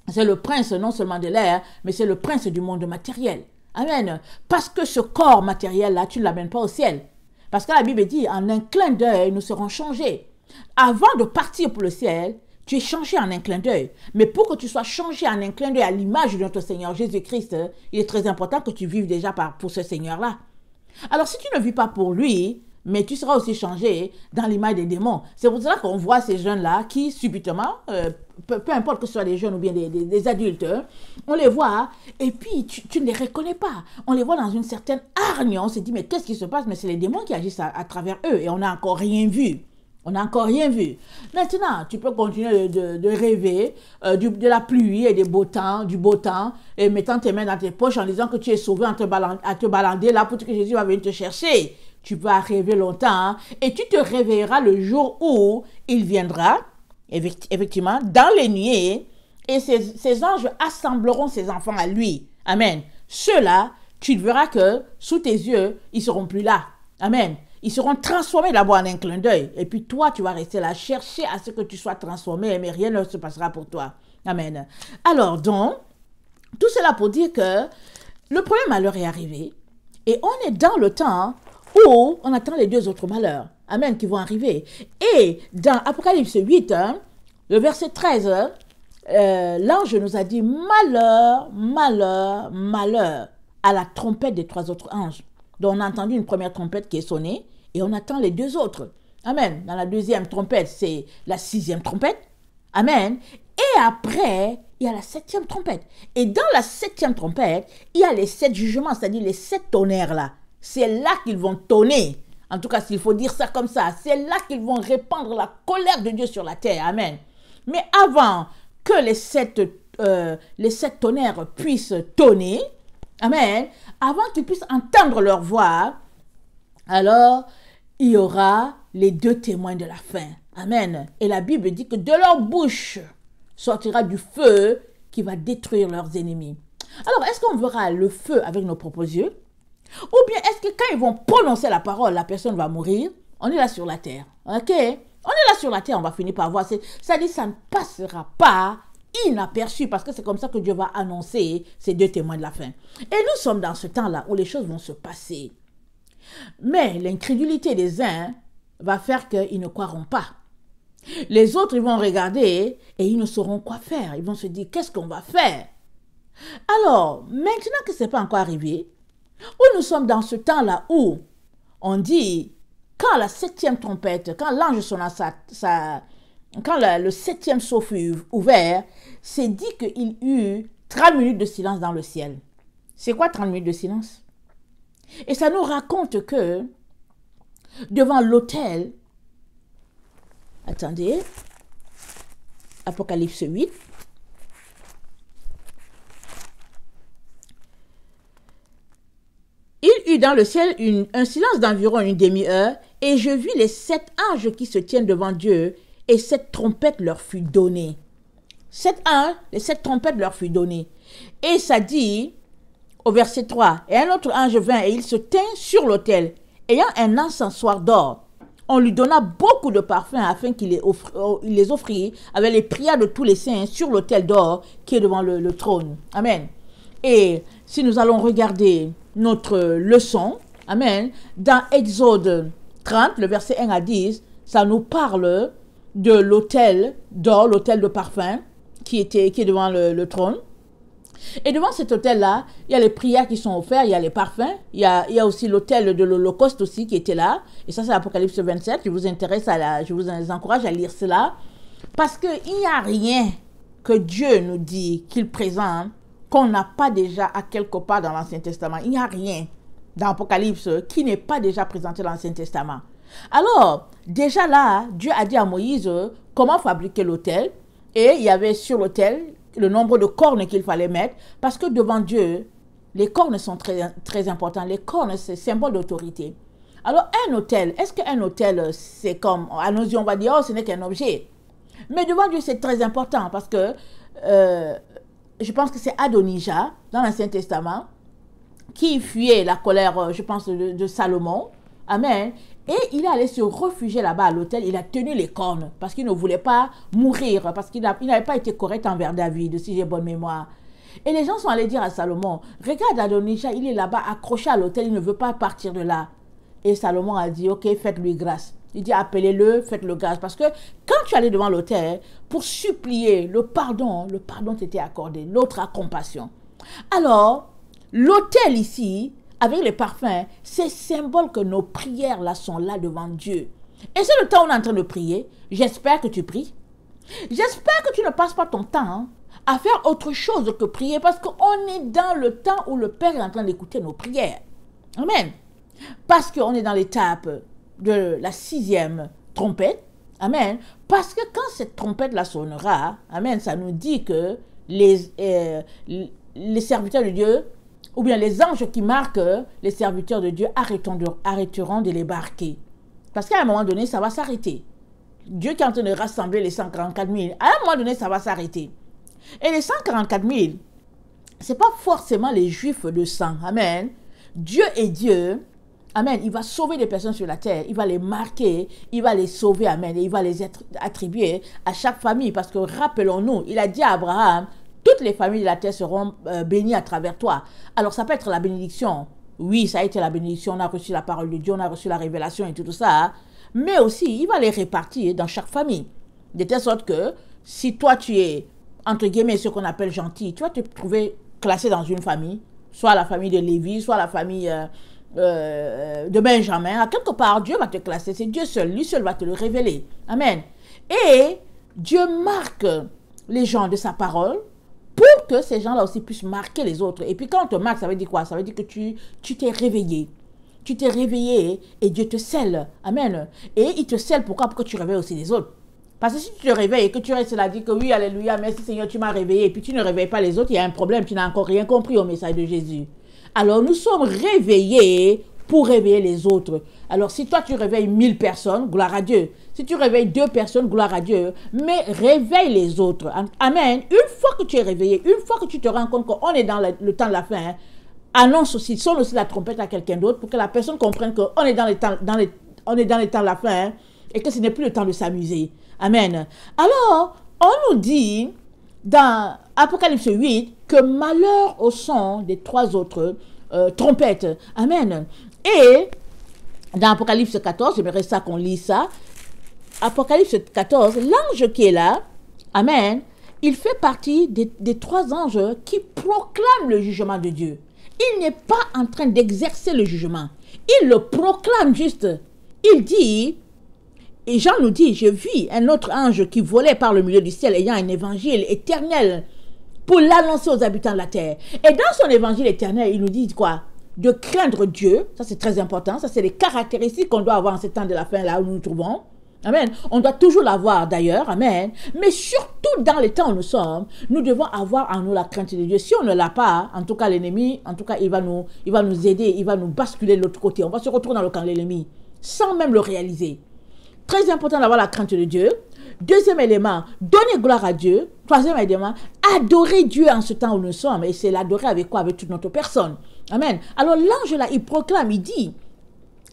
C'est le prince non seulement de l'air, mais c'est le prince du monde matériel. Amen. Parce que ce corps matériel-là, tu ne l'amènes pas au ciel. Parce que la Bible dit, en un clin d'œil, nous serons changés. Avant de partir pour le ciel, tu es changé en un clin d'œil. Mais pour que tu sois changé en un clin d'œil à l'image de notre Seigneur Jésus-Christ, il est très important que tu vives déjà pour ce Seigneur-là. Alors si tu ne vis pas pour lui, mais tu seras aussi changé dans l'image des démons. C'est pour cela qu'on voit ces jeunes-là qui, subitement, peu importe que ce soit des jeunes ou bien des adultes, on les voit et puis tu ne les reconnais pas. On les voit dans une certaine hargne. On se dit, mais qu'est-ce qui se passe? Mais c'est les démons qui agissent à travers eux et on n'a encore rien vu. On n'a encore rien vu. Maintenant, tu peux continuer de rêver de la pluie et du beau temps, et mettant tes mains dans tes poches en disant que tu es sauvé à te balader là pour que Jésus va venir te chercher. Tu vas rêver longtemps et tu te réveilleras le jour où il viendra, effectivement, dans les nuées, et ces anges assembleront ses enfants à lui. Amen. Ceux-là, tu verras que sous tes yeux, ils ne seront plus là. Amen. Ils seront transformés d'abord en un clin d'œil. Et puis toi, tu vas rester là, chercher à ce que tu sois transformé, mais rien ne se passera pour toi. Amen. Alors donc, tout cela pour dire que le premier malheur est arrivé et on est dans le temps où on attend les deux autres malheurs. Amen, qui vont arriver. Et dans Apocalypse 8, le verset 13, l'ange nous a dit malheur, malheur, malheur à la trompette des trois autres anges. Donc on a entendu une première trompette qui est sonnée et on attend les deux autres. Amen. Dans la deuxième trompette, c'est la sixième trompette. Amen. Et après, il y a la septième trompette. Et dans la septième trompette, il y a les 7 jugements, c'est-à-dire les 7 tonnerres là. C'est là qu'ils vont tonner. En tout cas, s'il faut dire ça comme ça, c'est là qu'ils vont répandre la colère de Dieu sur la terre. Amen. Mais avant que les sept tonnerres puissent tonner, amen, avant qu'ils puissent entendre leur voix, alors il y aura les 2 témoins de la fin. Amen. Et la Bible dit que de leur bouche sortira du feu qui va détruire leurs ennemis. Alors, est-ce qu'on verra le feu avec nos propres yeux? Ou bien est-ce que quand ils vont prononcer la parole, la personne va mourir? On est là sur la terre. Ok? On est là sur la terre, on va finir par voir. Ça dit, ça ne passera pas inaperçu parce que c'est comme ça que Dieu va annoncer ces 2 témoins de la fin. Et nous sommes dans ce temps-là où les choses vont se passer. Mais l'incrédulité des uns va faire qu'ils ne croiront pas. Les autres, ils vont regarder et ils ne sauront quoi faire. Ils vont se dire, qu'est-ce qu'on va faire? Alors, maintenant que ce n'est pas encore arrivé, où nous sommes dans ce temps-là où on dit, quand la 7e trompette, quand l'ange sonna quand le 7e sceau fut ouvert, c'est dit qu'il y eut 30 minutes de silence dans le ciel. C'est quoi 30 minutes de silence? Et ça nous raconte que devant l'autel, attendez, Apocalypse 8, il eut dans le ciel un silence d'environ une demi-heure, et je vis les 7 anges qui se tiennent devant Dieu, et 7 trompettes leur fut donnée. 7 anges, les 7 trompettes leur fut donnée. Et ça dit, au verset 3, et un autre ange vint, et il se tint sur l'autel, ayant un encensoir d'or. On lui donna beaucoup de parfums afin qu'il les offrit avec les prières de tous les saints sur l'autel d'or qui est devant le trône. Amen. Et si nous allons regarder notre leçon, amen, dans Exode 30, le verset 1 à 10, ça nous parle de l'autel d'or, l'autel de parfum qui est devant le trône. Et devant cet autel-là, il y a les prières qui sont offertes, il y a les parfums, il y a aussi l'autel de l'Holocauste aussi qui était là. Et ça, c'est l'Apocalypse 27. Je vous encourage à lire cela. Parce qu'il n'y a rien que Dieu nous dit qu'il présente qu'on n'a pas déjà à quelque part dans l'Ancien Testament. Il n'y a rien dans l'Apocalypse qui n'est pas déjà présenté dans l'Ancien Testament. Alors, déjà là, Dieu a dit à Moïse comment fabriquer l'autel. Et il y avait sur l'autel le nombre de cornes qu'il fallait mettre, parce que devant Dieu, les cornes sont très, très importantes. Les cornes, c'est symbole d'autorité. Alors, un autel, est-ce qu'un autel, c'est comme, à nos yeux, on va dire, oh, ce n'est qu'un objet. Mais devant Dieu, c'est très important, parce que je pense que c'est Adonijah, dans l'Ancien Testament, qui fuyait la colère, je pense, de Salomon. Amen. Et il est allé se réfugier là-bas à l'hôtel. Il a tenu les cornes parce qu'il ne voulait pas mourir, parce qu'il n'avait pas été correct envers David, si j'ai bonne mémoire. Et les gens sont allés dire à Salomon, regarde Adonijah, il est là-bas accroché à l'hôtel, il ne veut pas partir de là. Et Salomon a dit, ok, faites-lui grâce. Il dit, appelez-le, faites-le grâce. Parce que quand tu allais devant l'autel pour supplier le pardon t'était accordé. L'autre a compassion. Alors, l'autel ici, avec les parfums, c'est symbole que nos prières là sont là devant Dieu. Et c'est le temps où on est en train de prier. J'espère que tu pries. J'espère que tu ne passes pas ton temps à faire autre chose que prier, parce qu'on est dans le temps où le Père est en train d'écouter nos prières. Amen. Parce qu'on est dans l'étape de la 6e trompette. Amen. Parce que quand cette trompette-là sonnera, amen, ça nous dit que les serviteurs de Dieu, ou bien les anges qui marquent les serviteurs de Dieu arrêteront de les barquer. Parce qu'à un moment donné, ça va s'arrêter. Dieu qui est en train de rassembler les 144 000, à un moment donné, ça va s'arrêter. Et les 144 000, ce n'est pas forcément les juifs de sang. Amen. Dieu est Dieu. Amen. Il va sauver des personnes sur la terre. Il va les marquer. Il va les sauver. Amen. Et il va les attribuer à chaque famille. Parce que rappelons-nous, il a dit à Abraham, toutes les familles de la terre seront bénies à travers toi. Alors ça peut être la bénédiction. Oui, ça a été la bénédiction. On a reçu la parole de Dieu. On a reçu la révélation et tout ça. Mais aussi, il va les répartir dans chaque famille. De telle sorte que si toi tu es, entre guillemets, ce qu'on appelle gentil, tu vas te trouver classé dans une famille, soit la famille de Lévi, soit la famille de Benjamin. À quelque part, Dieu va te classer. C'est Dieu seul. Lui seul va te le révéler. Amen. Et Dieu marque les gens de sa parole pour que ces gens-là aussi puissent marquer les autres. Et puis quand on te marque, ça veut dire quoi? Ça veut dire que tu t'es réveillé. Tu t'es réveillé et Dieu te scelle. Amen. Et il te scelle pourquoi? Pour que tu réveilles aussi les autres. Parce que si tu te réveilles et que tu restes là, dis que oui, alléluia, merci Seigneur, tu m'as réveillé, et puis tu ne réveilles pas les autres, il y a un problème, tu n'as encore rien compris au message de Jésus. Alors nous sommes réveillés pour réveiller les autres. Alors si toi tu réveilles 1000 personnes, gloire à Dieu. Si tu réveilles 2 personnes, gloire à Dieu. Mais réveille les autres. Amen. Une fois que tu es réveillé, une fois que tu te rends compte qu'on est dans le temps de la fin, annonce aussi, sonne aussi la trompette à quelqu'un d'autre pour que la personne comprenne qu'on est dans les temps, on est dans les temps de la fin et que ce n'est plus le temps de s'amuser. Amen. Alors, on nous dit dans Apocalypse 8 que malheur au son des 3 autres trompettes. Amen. Et dans Apocalypse 14, j'aimerais ça qu'on lit ça. Apocalypse 14, l'ange qui est là, amen, il fait partie des 3 anges qui proclament le jugement de Dieu. Il n'est pas en train d'exercer le jugement. Il le proclame juste. Il dit, et Jean nous dit, je vis un autre ange qui volait par le milieu du ciel ayant un évangile éternel pour l'annoncer aux habitants de la terre. Et dans son évangile éternel, il nous dit quoi? De craindre Dieu, ça c'est très important, ça c'est les caractéristiques qu'on doit avoir en ce temps de la fin là où nous nous trouvons. Amen. On doit toujours l'avoir d'ailleurs, amen. Mais surtout dans les temps où nous sommes, nous devons avoir en nous la crainte de Dieu. Si on ne l'a pas, en tout cas l'ennemi, en tout cas il va nous aider, il va nous basculer de l'autre côté. On va se retrouver dans le camp de l'ennemi, sans même le réaliser. Très important d'avoir la crainte de Dieu. Deuxième élément, donner gloire à Dieu. Troisième élément, adorer Dieu en ce temps où nous sommes. Et c'est l'adorer avec quoi? Avec toute notre personne. Amen. Alors l'ange là, il proclame, il dit,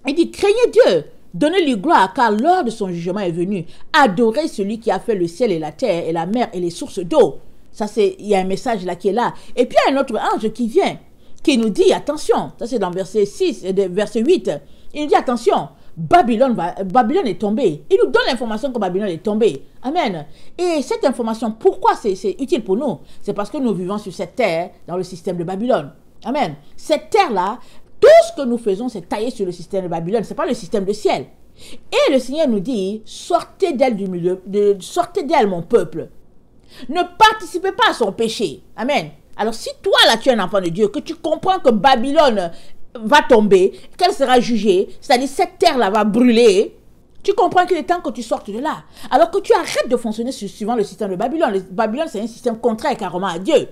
craignez Dieu. Donnez-lui gloire, car l'heure de son jugement est venue. Adorez celui qui a fait le ciel et la terre et la mer et les sources d'eau. Ça, il y a un message là qui est là. Et puis, il y a un autre ange qui vient, qui nous dit, attention, ça c'est dans verset 6, verset 8. Il nous dit, attention, Babylone est tombée. Il nous donne l'information que Babylone est tombée. Amen. Et cette information, pourquoi c'est utile pour nous? C'est parce que nous vivons sur cette terre, dans le système de Babylone. Amen. Cette terre-là, tout ce que nous faisons, c'est tailler sur le système de Babylone. Ce n'est pas le système de ciel. Et le Seigneur nous dit, sortez d'elle sortez d'elle mon peuple. Ne participez pas à son péché. Amen. Alors si toi là tu es un enfant de Dieu, que tu comprends que Babylone va tomber, qu'elle sera jugée, c'est-à-dire cette terre-là va brûler, tu comprends qu'il est temps que tu sortes de là. Alors que tu arrêtes de fonctionner suivant le système de Babylone. Babylone, c'est un système contraire carrément à Dieu.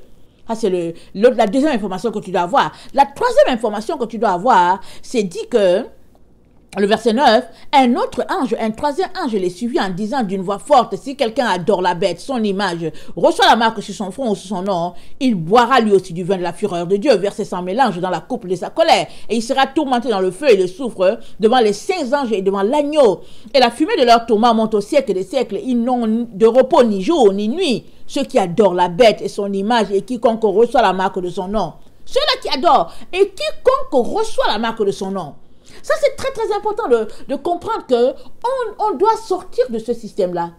Ça, c'est la deuxième information que tu dois avoir. La troisième information que tu dois avoir, c'est dit que Le verset 9, un autre ange, un troisième ange les suivit en disant d'une voix forte, si quelqu'un adore la bête, son image, reçoit la marque sur son front ou sur son nom, il boira lui aussi du vin de la fureur de Dieu, versé sans mélange dans la coupe de sa colère, et il sera tourmenté dans le feu et le soufre devant les saints anges et devant l'agneau. Et la fumée de leur tourment monte au siècle des siècles, ils n'ont de repos ni jour ni nuit, ceux qui adorent la bête et son image et quiconque reçoit la marque de son nom. Ceux-là qui adorent et quiconque reçoit la marque de son nom. Ça, c'est très, très important de comprendre qu'on doit sortir de ce système-là.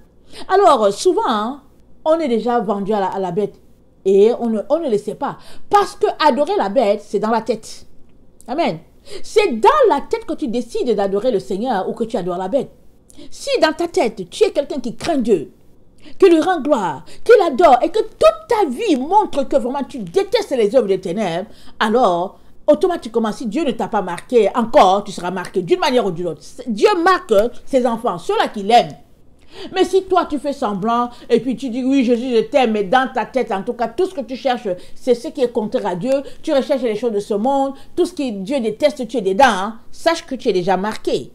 Alors, souvent, hein, on est déjà vendu à la bête et on ne le sait pas. Parce que adorer la bête, c'est dans la tête. Amen. C'est dans la tête que tu décides d'adorer le Seigneur ou que tu adores la bête. Si dans ta tête, tu es quelqu'un qui craint Dieu, qui lui rend gloire, qui l'adore et que toute ta vie montre que vraiment tu détestes les œuvres des ténèbres, alors automatiquement, si Dieu ne t'a pas marqué encore, tu seras marqué d'une manière ou d'une autre. Dieu marque ses enfants, ceux-là qu'il aime. Mais si toi, tu fais semblant et puis tu dis, oui, Jésus, je t'aime, mais dans ta tête, en tout cas, tout ce que tu cherches, c'est ce qui est contraire à Dieu. Tu recherches les choses de ce monde. Tout ce que Dieu déteste, tu es dedans. Hein. Sache que tu es déjà marqué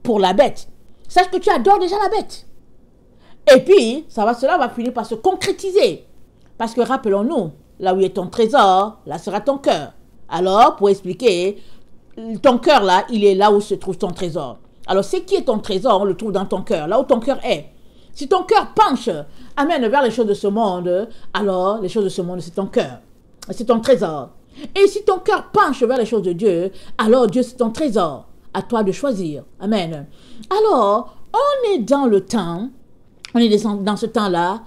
pour la bête. Sache que tu adores déjà la bête. Et puis, cela va finir par se concrétiser. Parce que rappelons-nous, là où est ton trésor, là sera ton cœur. Alors, pour expliquer, ton cœur là, il est là où se trouve ton trésor. Alors, ce qui est ton trésor, on le trouve dans ton cœur, là où ton cœur est. Si ton cœur penche, amène vers les choses de ce monde, alors les choses de ce monde, c'est ton cœur. C'est ton trésor. Et si ton cœur penche vers les choses de Dieu, alors Dieu, c'est ton trésor. À toi de choisir. Amen. Alors, on est dans le temps, on est dans ce temps-là,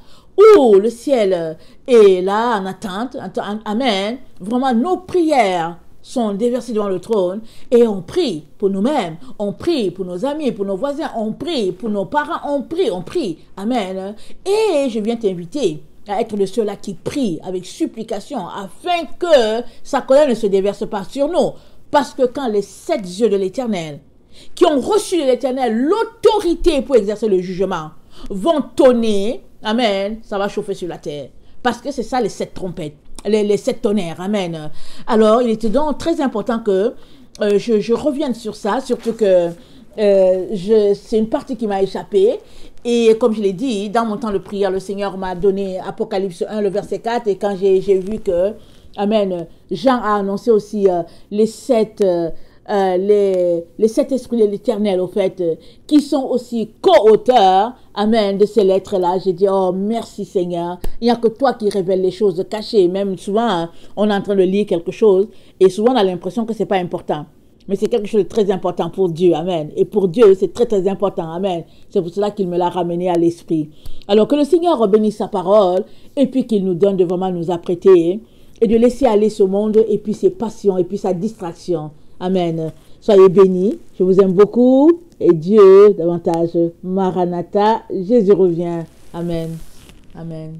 où le ciel est là en attente, amen, vraiment nos prières sont déversées devant le trône et on prie pour nous-mêmes, on prie pour nos amis, pour nos voisins, on prie pour nos parents, on prie, amen. Et je viens t'inviter à être de ceux-là qui prient avec supplication afin que sa colère ne se déverse pas sur nous. Parce que quand les 7 yeux de l'Éternel, qui ont reçu de l'Éternel l'autorité pour exercer le jugement, vont tonner, amen, ça va chauffer sur la terre. Parce que c'est ça les 7 trompettes, les 7 tonnerres, amen. Alors, il était donc très important que je revienne sur ça, surtout que c'est une partie qui m'a échappé. Et comme je l'ai dit, dans mon temps de prière, le Seigneur m'a donné Apocalypse 1, le verset 4. Et quand j'ai vu que, amen, Jean a annoncé aussi les 7 esprits de l'Éternel, au fait, qui sont aussi co-auteurs, amen, de ces lettres-là. J'ai dit, oh, merci Seigneur. Il n'y a que toi qui révèles les choses cachées. Même souvent, on est en train de lire quelque chose et souvent on a l'impression que c'est pas important. Mais c'est quelque chose de très important pour Dieu, amen. Et pour Dieu, c'est très, très important, amen. C'est pour cela qu'il me l'a ramené à l'esprit. Alors que le Seigneur bénisse sa parole et puis qu'il nous donne de vraiment nous apprêter et de laisser aller ce monde et puis ses passions et puis sa distraction. Amen. Soyez bénis. Je vous aime beaucoup. Et Dieu davantage. Maranatha. Jésus revient. Amen. Amen.